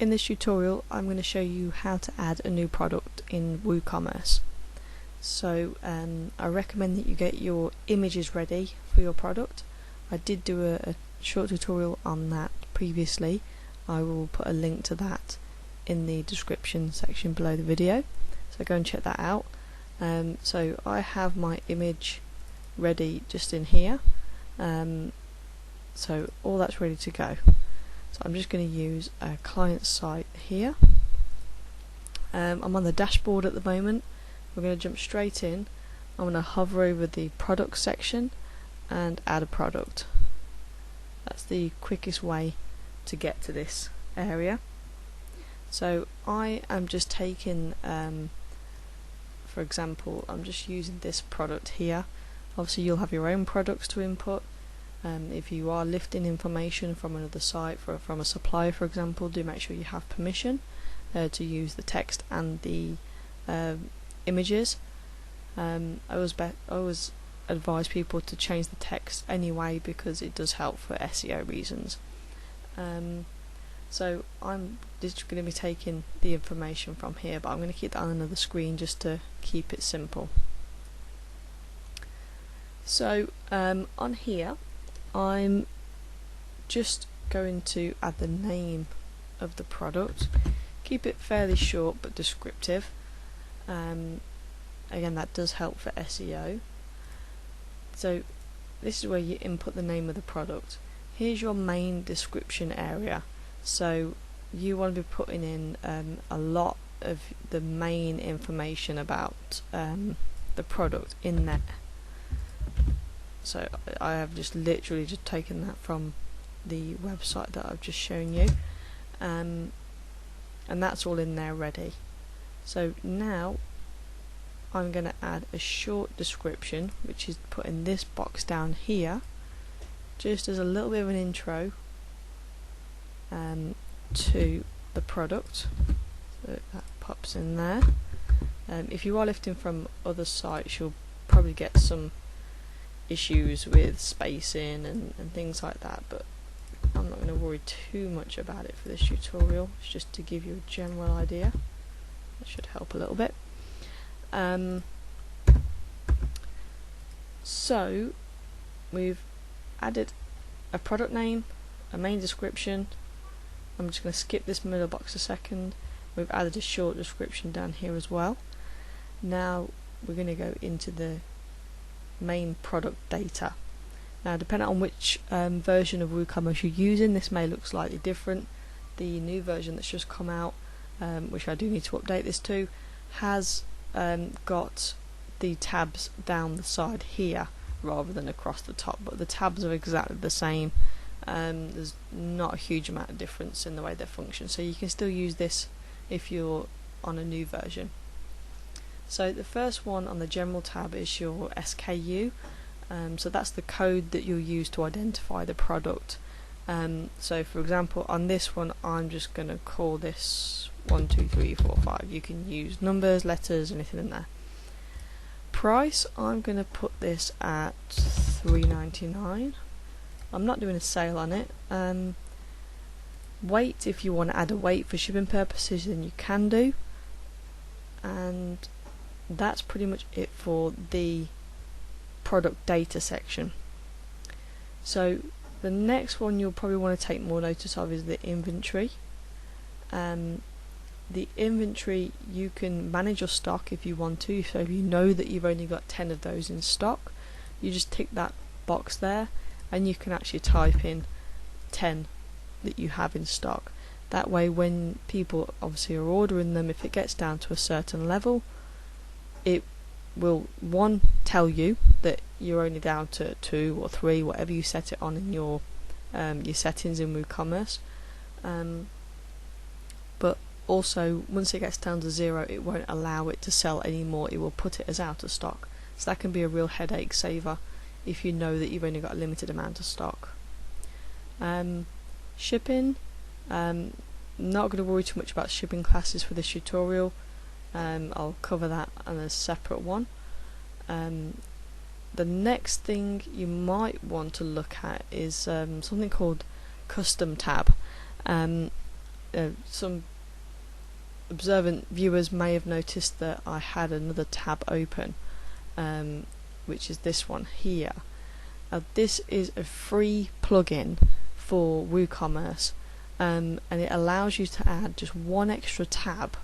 in this tutorial I'm going to show you how to add a new product in Woocommerce. So I recommend that you get your images ready for your product. I did do a short tutorial on that previously. I will put a link to that in the description section below the video, so go and check that out. So I have my image ready just in here, so all that's ready to go. So I'm just going to use a client site here. I'm on the dashboard at the moment. We're going to jump straight in. I'm going to hover over the product section and add a product. That's the quickest way to get to this area. So I am just taking, for example, I'm just using this product here. Obviously you'll have your own products to input. If you are lifting information from another site, from a supplier for example, do make sure you have permission to use the text and the images. I always advise people to change the text anyway because it does help for SEO reasons. So I'm just going to be taking the information from here, but I'm going to keep that on another screen just to keep it simple. So on here I'm just going to add the name of the product. Keep it fairly short but descriptive. Again, that does help for SEO. So this is where you input the name of the product. Here's your main description area. So you want to be putting in a lot of the main information about the product in there. So I have just literally just taken that from the website that I've just shown you, and that's all in there ready. So now I'm going to add a short description, which is put in this box down here, just as a little bit of an intro to the product. So that pops in there. If you are lifting from other sites, you'll probably get some issues with spacing and things like that, but I'm not going to worry too much about it for this tutorial. It's just to give you a general idea. That should help a little bit. So we've added a product name, a main description. I'm just going to skip this middle box a second. We've added a short description down here as well. Now we're going to go into the main product data. Now depending on which version of Woocommerce you're using, this may look slightly different. The new version that's just come out, which I do need to update this to, has got the tabs down the side here rather than across the top, but the tabs are exactly the same. There's not a huge amount of difference in the way they function, so you can still use this if you're on a new version. So the first one on the general tab is your SKU. So that's the code that you'll use to identify the product. So for example on this one I'm just going to call this 1, 2, 3, 4, 5. You can use numbers, letters, anything in there. Price, I'm going to put this at $3.99. I'm not doing a sale on it. Weight, if you want to add a weight for shipping purposes, then you can do. And that's pretty much it for the product data section. So the next one you'll probably want to take more notice of is the inventory. The inventory, you can manage your stock if you want to. So if you know that you've only got 10 of those in stock, you just tick that box there and you can actually type in 10 that you have in stock. That way when people obviously are ordering them, if it gets down to a certain level, it will, one, tell you that you're only down to 2 or 3, whatever you set it on in your settings in WooCommerce. But also once it gets down to 0, it won't allow it to sell anymore. It will put it as out of stock. So that can be a real headache saver if you know that you've only got a limited amount of stock. Shipping, not going to worry too much about shipping classes for this tutorial. I'll cover that on a separate one. The next thing you might want to look at is something called custom tab. some observant viewers may have noticed that I had another tab open, which is this one here. This is a free plugin for Woocommerce, and it allows you to add just one extra tab,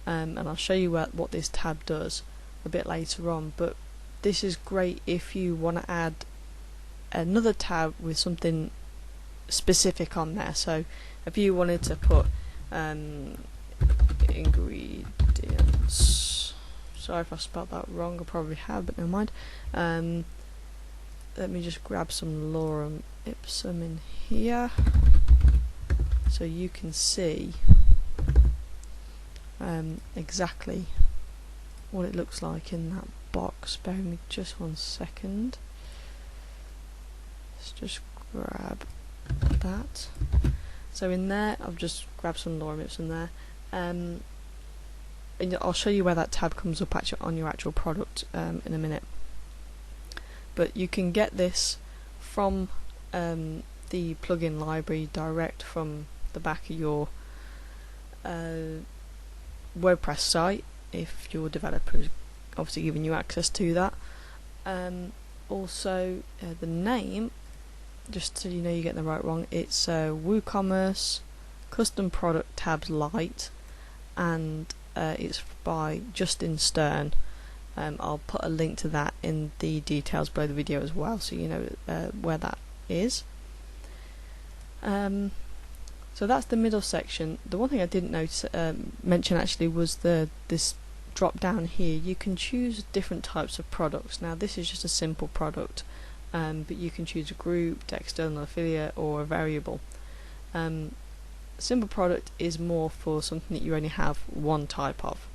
and I'll show you what this tab does a bit later on, but this is great if you want to add another tab with something specific on there. So if you wanted to put ingredients, sorry if I spelled that wrong, I probably have, but never mind. Let me just grab some lorem ipsum in here so you can see exactly what it looks like in that box. Bear with me just 1 second. Let's just grab that. So in there, I've just grabbed some lorem ipsum there, and I'll show you where that tab comes up actually on your actual product in a minute. But you can get this from the plugin library direct from the back of your WordPress site if your developer is obviously giving you access to that. Also, the name, just so you know you're getting the right wrong, it's Woocommerce Custom Product Tabs Lite, and it's by Justin Stern. I'll put a link to that in the details below the video as well, so you know where that is. So that's the middle section. The one thing I didn't mention actually was this drop down here. You can choose different types of products. Now this is just a simple product, but you can choose a group, external affiliate, or a variable. Simple product is more for something that you only have one type of.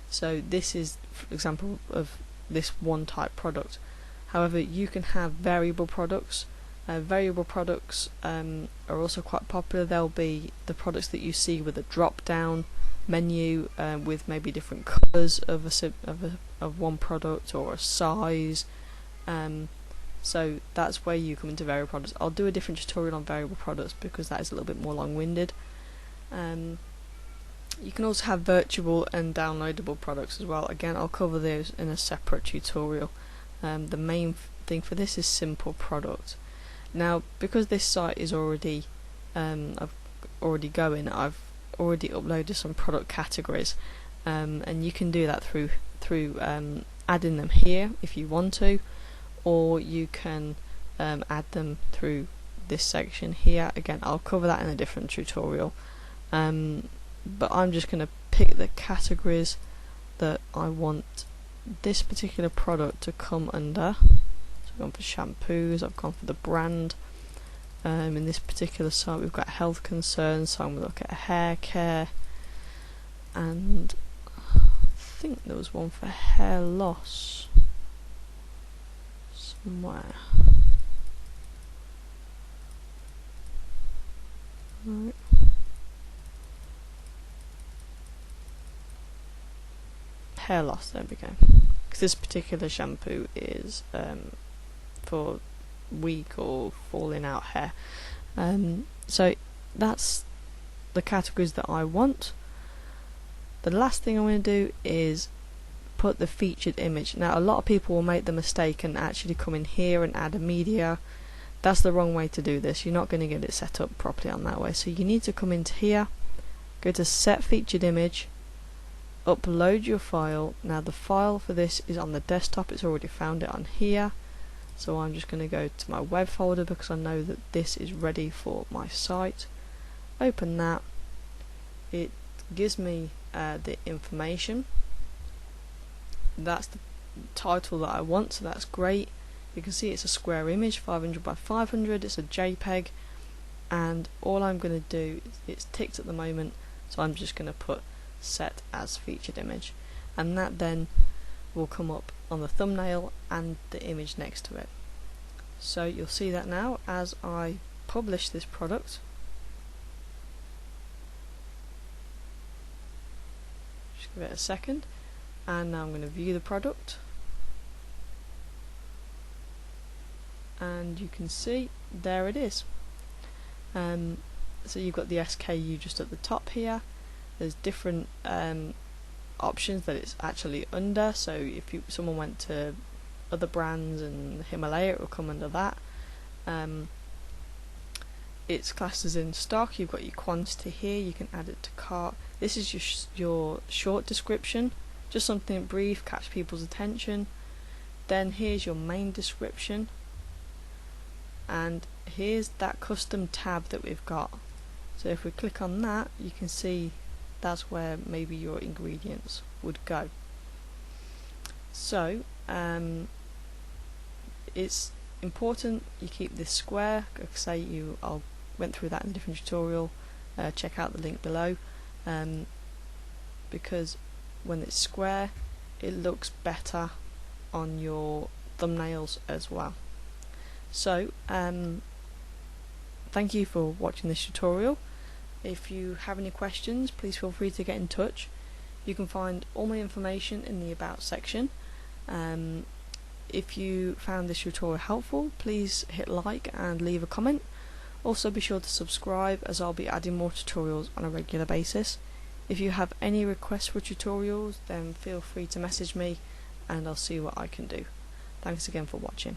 So this is, for example, of this one type product. However, you can have variable products. Variable products are also quite popular. They'll be the products that you see with a drop-down menu with maybe different colours of one product or a size. So that's where you come into variable products. I'll do a different tutorial on variable products because that is a little bit more long-winded. You can also have virtual and downloadable products as well. Again, I'll cover those in a separate tutorial. The main thing for this is simple product. Now, because this site is already I've already uploaded some product categories, and you can do that through adding them here if you want to, or you can add them through this section here. Again, I'll cover that in a different tutorial. But I'm just going to pick the categories that I want this particular product to come under. So I've gone for shampoos, I've gone for the brand. In this particular site we've got health concerns, so I'm going to look at hair care, and I think there was one for hair loss somewhere. Right. Hair loss, there we go, because this particular shampoo is for weak or falling out hair. So that's the categories that I want. The last thing I'm going to do is put the featured image. Now a lot of people will make the mistake and actually come in here and add a media. That's the wrong way to do this. You're not going to get it set up properly on that way. So you need to come into here, go to set featured image, upload your file. Now the file for this is on the desktop, it's already found it on here, so I'm just going to go to my web folder because I know that this is ready for my site. Open that. It gives me the information. That's the title that I want, so that's great. You can see it's a square image, 500 by 500, it's a JPEG, and all I'm going to do is, it's ticked at the moment, so I'm just going to put set as featured image, and that then will come up on the thumbnail and the image next to it. So you'll see that now as I publish this product. Just give it a second, and now I'm going to view the product, and you can see there it is. So you've got the SKU just at the top here. There's different options that it's actually under, so if someone went to other brands and Himalaya, it will come under that. It's classed as in stock. You've got your quantity here, you can add it to cart. This is your short description, just something brief, catch people's attention. Then here's your main description, and here's that custom tab that we've got. So if we click on that, you can see that's where maybe your ingredients would go. So it's important you keep this square. Like I say, I went through that in a different tutorial. Check out the link below, because when it's square it looks better on your thumbnails as well. So thank you for watching this tutorial. If you have any questions, please feel free to get in touch. You can find all my information in the About section. If you found this tutorial helpful, please hit like and leave a comment. Also be sure to subscribe, as I'll be adding more tutorials on a regular basis. If you have any requests for tutorials, then feel free to message me and I'll see what I can do. Thanks again for watching.